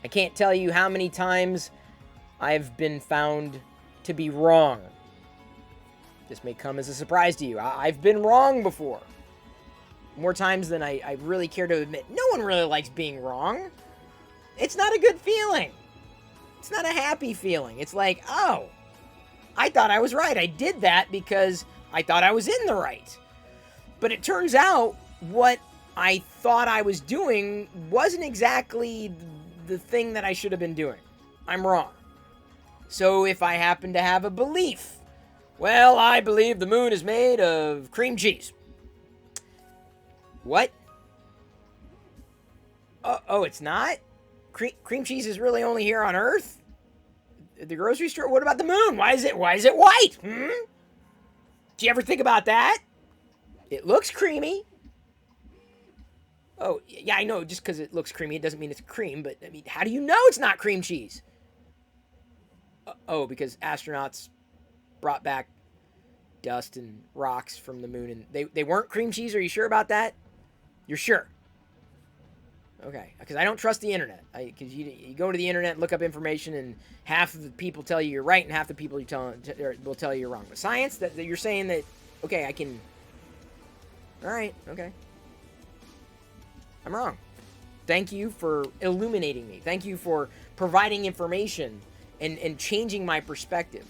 I can't tell you how many times I've been found to be wrong. This may come as a surprise to you. I've been wrong before. More times than I really care to admit. No one really likes being wrong. It's not a good feeling. It's not a happy feeling. It's like, oh, I thought I was right. I did that because I thought I was in the right. But it turns out what I thought I was doing wasn't exactly the thing that I should have been doing. I'm wrong. So if I happen to have a belief, well, I believe the moon is made of cream cheese. What? Oh, it's not? Cream cheese is really only here on Earth? At the grocery store? What about the moon? Why is it white? Do you ever think about that? It looks creamy. Oh, yeah, I know. Just because it looks creamy, it doesn't mean it's cream. But, I mean, how do you know it's not cream cheese? Because astronauts brought back dust and rocks from the moon. And they weren't cream cheese? Are you sure about that? You're sure? Okay. Because I don't trust the internet. Because you go to the internet and look up information, and half of the people tell you you're right, and half the people will tell you you're wrong. But science, that you're saying that, okay, I can... All right, okay. I'm wrong. Thank you for illuminating me. Thank you for providing information and changing my perspective.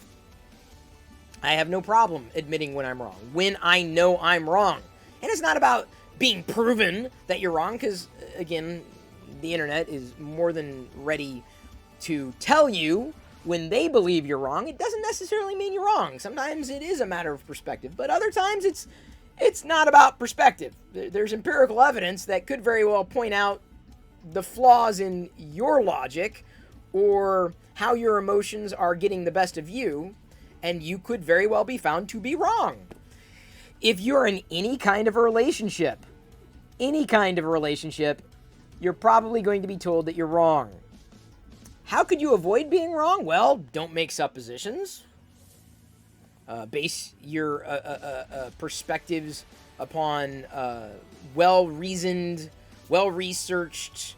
I have no problem admitting when I'm wrong, when I know I'm wrong. And it's not about being proven that you're wrong, because, again, the internet is more than ready to tell you when they believe you're wrong. It doesn't necessarily mean you're wrong. Sometimes it is a matter of perspective, but other times it's not about perspective. There's empirical evidence that could very well point out the flaws in your logic or how your emotions are getting the best of you, and you could very well be found to be wrong. If you're in any kind of a relationship, you're probably going to be told that you're wrong. How could you avoid being wrong? Well, don't make suppositions. Base your perspectives upon well-reasoned, well-researched,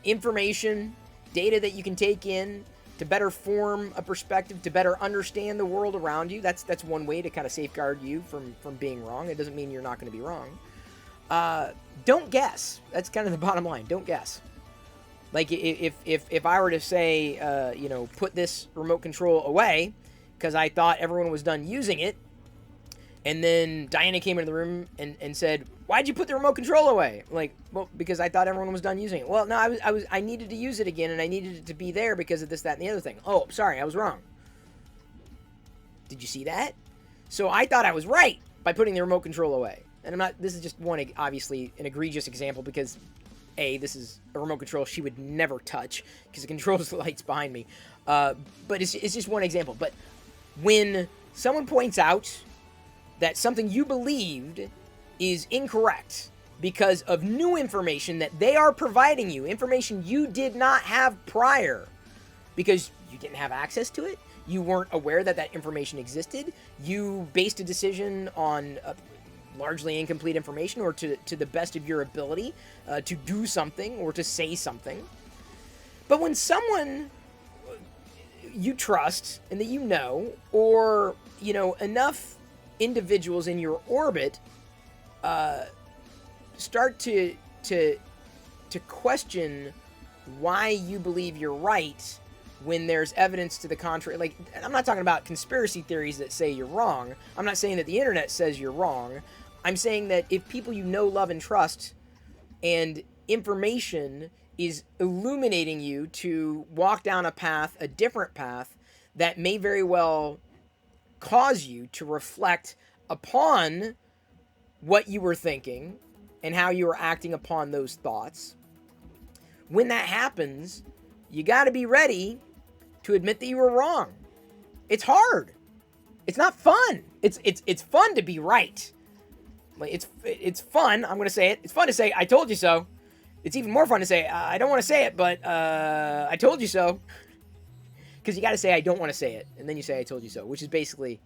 information, data that you can take in to better form a perspective, to better understand the world around you. That's one way to kind of safeguard you from being wrong. It doesn't mean you're not going to be wrong. Don't guess. That's kind of the bottom line. Don't guess. Like if I were to say, put this remote control away because I thought everyone was done using it, and then Diana came into the room and said, "Why'd you put the remote control away?" Like, well, because I thought everyone was done using it. Well, no, I needed to use it again, and I needed it to be there because of this, that, and the other thing. Oh, sorry, I was wrong. Did you see that? So I thought I was right by putting the remote control away. And this is just one, obviously, an egregious example because, A, this is a remote control she would never touch because it controls the lights behind me. But it's just one example. But when someone points out that something you believed is incorrect because of new information that they are providing you, information you did not have prior because you didn't have access to it, you weren't aware that information existed, you based a decision on largely incomplete information or to the best of your ability to do something or to say something. But when someone you trust and that you know, or enough individuals in your orbit start to question why you believe you're right when there's evidence to the contrary. Like, I'm not talking about conspiracy theories that say you're wrong. I'm not saying that the internet says you're wrong. I'm saying that if people you know, love, and trust, and information is illuminating you to walk down a path, a different path, that may very well cause you to reflect upon what you were thinking and how you were acting upon those thoughts. When that happens, you got to be ready to admit that you were wrong. It's hard. It's not fun. It's fun to be right. Like it's fun. I'm going to say it. It's fun to say I told you so. It's even more fun to say I don't want to say it, but I told you so. Because you got to say I don't want to say it, and then you say I told you so, which is basically,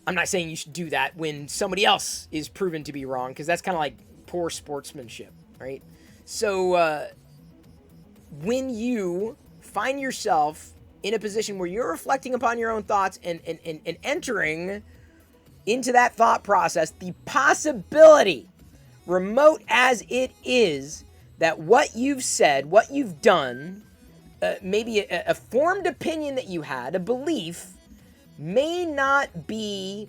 I'm not saying you should do that when somebody else is proven to be wrong, because that's kind of like poor sportsmanship, right? So when you find yourself in a position where you're reflecting upon your own thoughts and entering into that thought process, the possibility, remote as it is, that what you've said, what you've done, maybe a formed opinion that you had, a belief, may not be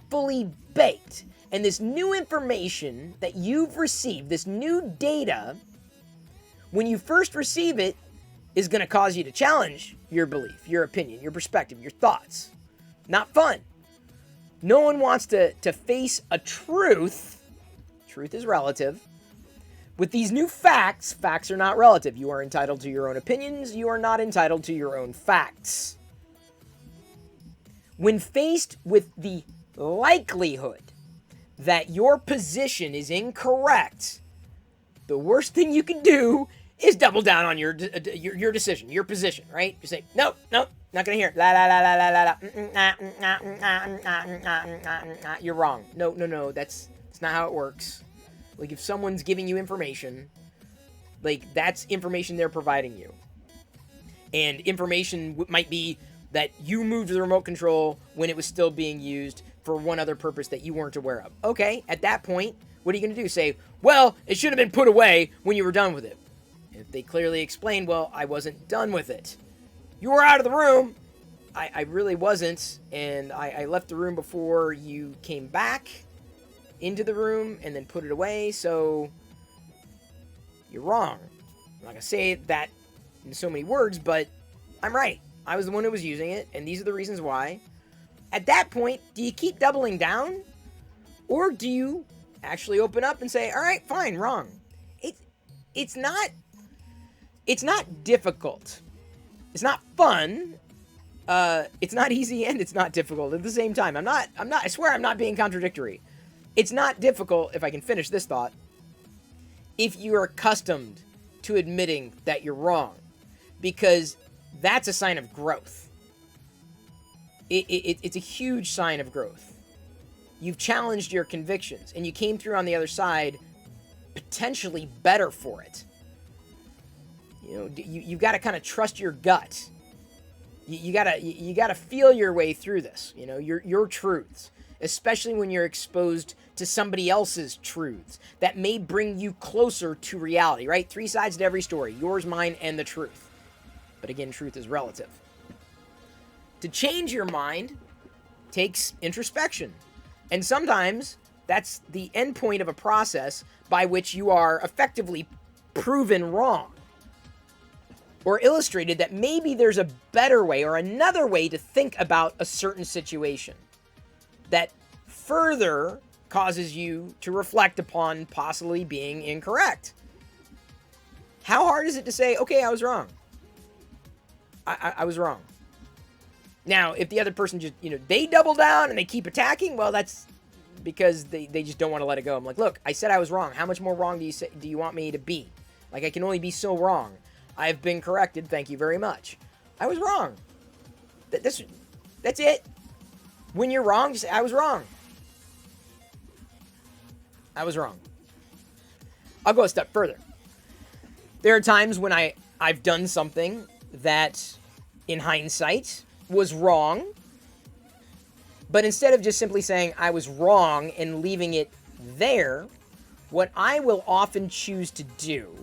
fully baked. And this new information that you've received, this new data, when you first receive it, is going to cause you to challenge your belief, your opinion, your perspective, your thoughts. Not fun. No one wants to face a truth. Truth is relative. With these new facts, facts are not relative. You are entitled to your own opinions. You are not entitled to your own facts. When faced with the likelihood that your position is incorrect, the worst thing you can do is double down on your decision, your position, right? You say, nope, not gonna hear it. La la la la la la. You're wrong. No. That's not how it works. Like, if someone's giving you information, like, that's information they're providing you. And information might be that you moved the remote control when it was still being used for one other purpose that you weren't aware of. Okay, at that point, what are you going to do? Say, well, it should have been put away when you were done with it. And if they clearly explain, well, I wasn't done with it. You were out of the room. I really wasn't, and I left the room before you came back into the room and then put it away, so you're wrong. I'm not going to say that in so many words, but I'm right. I was the one who was using it, and these are the reasons why. At that point, do you keep doubling down? Or do you actually open up and say, all right, fine, wrong? It's not difficult. It's not fun. It's not easy, and it's not difficult at the same time. I swear I'm not being contradictory. It's not difficult, if I can finish this thought, if you're accustomed to admitting that you're wrong, because that's a sign of growth. It's a huge sign of growth. You've challenged your convictions, and you came through on the other side potentially better for it. You know, you've got to kind of trust your gut. You gotta feel your way through this. You know, your truths, especially when you're exposed to somebody else's truths that may bring you closer to reality, right? 3 sides to every story, yours, mine, and the truth. But again, truth is relative. To change your mind takes introspection. And sometimes that's the end point of a process by which you are effectively proven wrong. Or illustrated that maybe there's a better way or another way to think about a certain situation that further causes you to reflect upon possibly being incorrect. How hard is it to say, okay, I was wrong? I was wrong. Now, if the other person just, they double down and they keep attacking, well, that's because they just don't want to let it go. I'm like, look, I said I was wrong. How much more wrong do you want me to be? Like, I can only be so wrong. I've been corrected. Thank you very much. I was wrong. That's it. When you're wrong, just say, I was wrong. I was wrong. I'll go a step further. There are times when I've done something that, in hindsight, was wrong. But instead of just simply saying I was wrong and leaving it there, what I will often choose to do,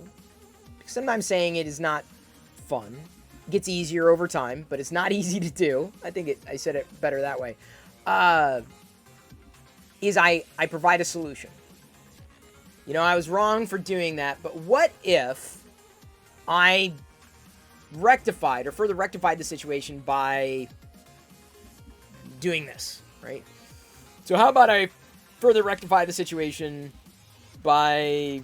sometimes saying it is not fun. It gets easier over time, but it's not easy to do. I think I said it better that way. Is I provide a solution. I was wrong for doing that, but what if I rectified or further rectified the situation by doing this, right? So how about I further rectify the situation by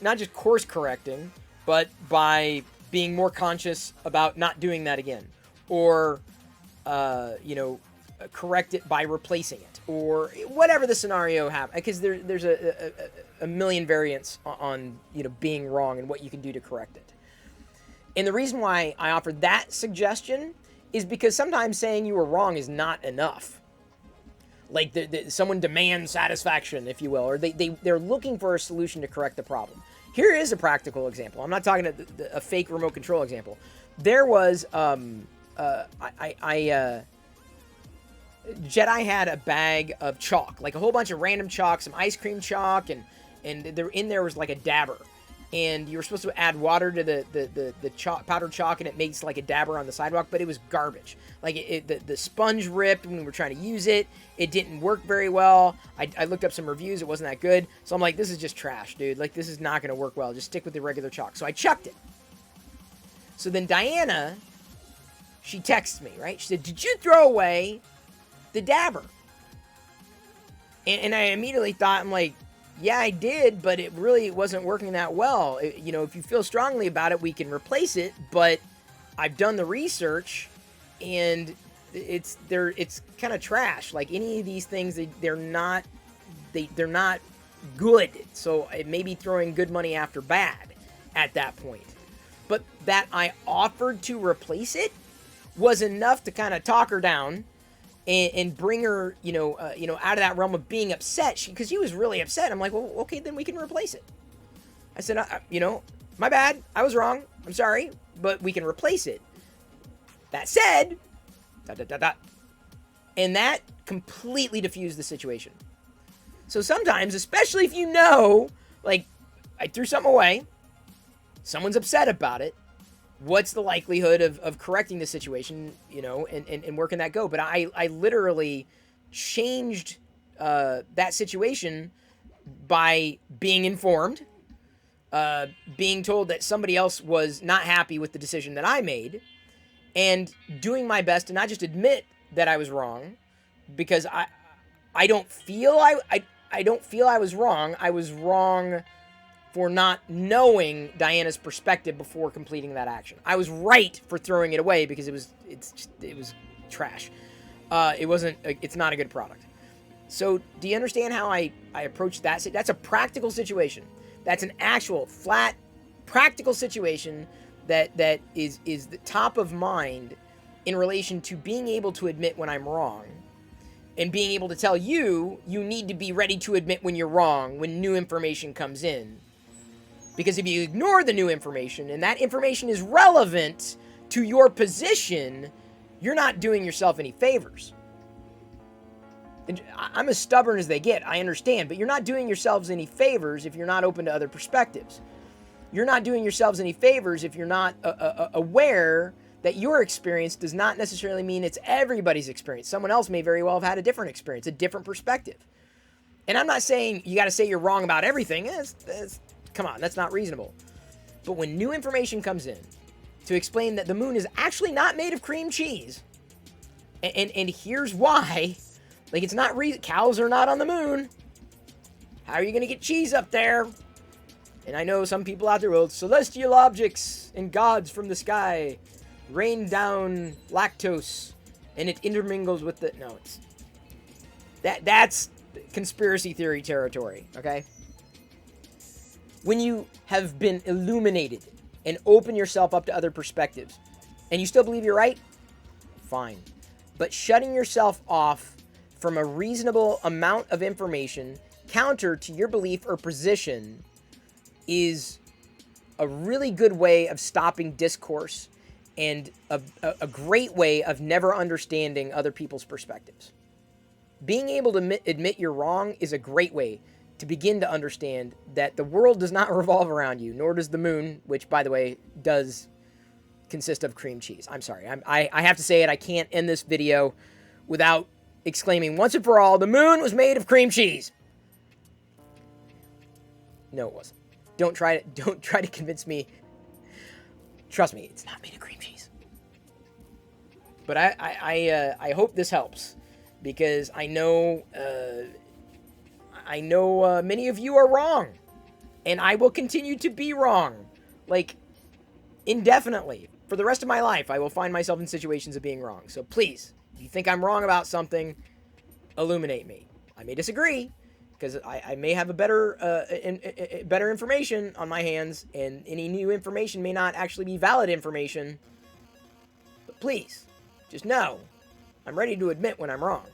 not just course correcting, but by being more conscious about not doing that again, or correct it by replacing it, or whatever the scenario happens, because there's a million variants on being wrong and what you can do to correct it. And the reason why I offer that suggestion is because sometimes saying you were wrong is not enough. Like someone demands satisfaction, if you will, or they're looking for a solution to correct the problem. Here is a practical example. I'm not talking a fake remote control example. There was Jedi had a bag of chalk, like a whole bunch of random chalk, some ice cream chalk, and there was like a dabber. And you were supposed to add water to the chalk, powdered chalk, and it makes like a dabber on the sidewalk, but it was garbage. Like the sponge ripped when we were trying to use it. It didn't work very well. I looked up some reviews. It wasn't that good. So I'm like, this is just trash, dude. Like, this is not going to work well. Just stick with the regular chalk. So I chucked it. So then Diana, she texts me, right? She said, did you throw away the dabber? And I immediately thought, I'm like, yeah, I did, but it really wasn't working that well. You know, if you feel strongly about it, we can replace it, but I've done the research, and it's kind of trash. Like, any of these things, they're not good. So it may be throwing good money after bad at that point. But that I offered to replace it was enough to kind of talk her down and bring her, out of that realm of being upset. Because she was really upset. I'm like, well, okay, then we can replace it. I said, my bad. I was wrong. I'm sorry, but we can replace it. That said, ... And that completely diffused the situation. So sometimes, especially if you know, like, I threw something away, someone's upset about it, what's the likelihood of correcting the situation, and working that go? But I literally changed that situation by being informed, being told that somebody else was not happy with the decision that I made, and doing my best to not just admit that I was wrong, because I don't feel I was wrong. I was wrong for not knowing Diana's perspective before completing that action. I was right for throwing it away because it was trash. It's not a good product. So do you understand how I approached that? That's a practical situation. That's an actual flat practical situation that is the top of mind in relation to being able to admit when I'm wrong, and being able to tell you need to be ready to admit when you're wrong when new information comes in. Because if you ignore the new information, and that information is relevant to your position, you're not doing yourself any favors. And I'm as stubborn as they get, I understand, but you're not doing yourselves any favors if you're not open to other perspectives. You're not doing yourselves any favors if you're not aware that your experience does not necessarily mean it's everybody's experience. Someone else may very well have had a different experience, a different perspective. And I'm not saying you got to say you're wrong about everything. Come on, that's not reasonable. But when new information comes in to explain that the moon is actually not made of cream cheese, and here's why, like, it's not cows are not on the moon. How are you going to get cheese up there? And I know some people out there, well, celestial objects and gods from the sky rain down lactose, and it intermingles with the... No, that's conspiracy theory territory, okay? When you have been illuminated and open yourself up to other perspectives, and you still believe you're right, fine. But shutting yourself off from a reasonable amount of information counter to your belief or position is a really good way of stopping discourse, and a great way of never understanding other people's perspectives. Being able to admit you're wrong is a great way to begin to understand that the world does not revolve around you, nor does the moon, which, by the way, does consist of cream cheese. I'm sorry. I have to say it. I can't end this video without exclaiming once and for all, the moon was made of cream cheese. No, it wasn't. Don't try to convince me. Trust me, it's not made of cream cheese. But I hope this helps, because I know many of you are wrong, and I will continue to be wrong, like, indefinitely. For the rest of my life, I will find myself in situations of being wrong. So please, if you think I'm wrong about something, illuminate me. I may disagree, because I may have a better information on my hands, and any new information may not actually be valid information. But please, just know, I'm ready to admit when I'm wrong.